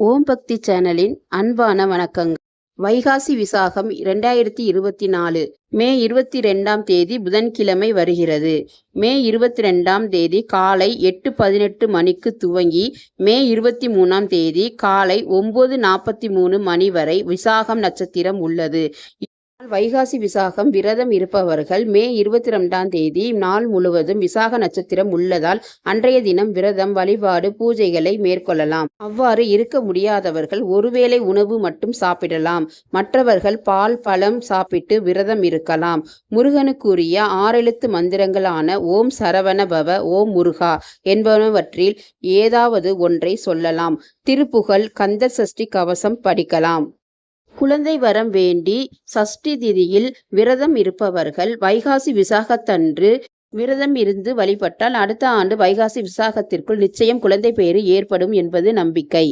ஓம் பக்தி சேனலின் அன்பான வணக்கங்கள். வைகாசி விசாகம் 2024 மே 22ஆம் தேதி புதன்கிழமை வருகிறது. மே 22ஆம் தேதி காலை 8:18 மணிக்கு துவங்கி மே 23ஆம் தேதி காலை 9:43 மணி வரை விசாகம் நட்சத்திரம் உள்ளது. வைகாசி விசாகம் விரதம் இருப்பவர்கள் மே 22ஆம் தேதி நாள் முழுவதும் விசாக நட்சத்திரம் உள்ளதால் அன்றைய தினம் விரதம், வழிபாடு, பூஜைகளை மேற்கொள்ளலாம். அவ்வாறு இருக்க முடியாதவர்கள் ஒருவேளை உணவு மட்டும் சாப்பிடலாம். மற்றவர்கள் பால், பழம் சாப்பிட்டு விரதம் இருக்கலாம். முருகனுக்குரிய 6 எழுத்து மந்திரங்களான ஓம் சரவண பவ, ஓம் முருகா என்பனவற்றில் ஏதாவது ஒன்றை சொல்லலாம். திருப்புகழ், கந்தர் சஷ்டி கவசம் படிக்கலாம். குழந்தை வரம் வேண்டி சஷ்டி திதியில் விரதம் இருப்பவர்கள் வைகாசி விசாகத்தன்று விரதம் இருந்து வழிபட்டால் அடுத்த ஆண்டு வைகாசி விசாகத்திற்குள் நிச்சயம் குழந்தை பேறு ஏற்படும் என்பது நம்பிக்கை.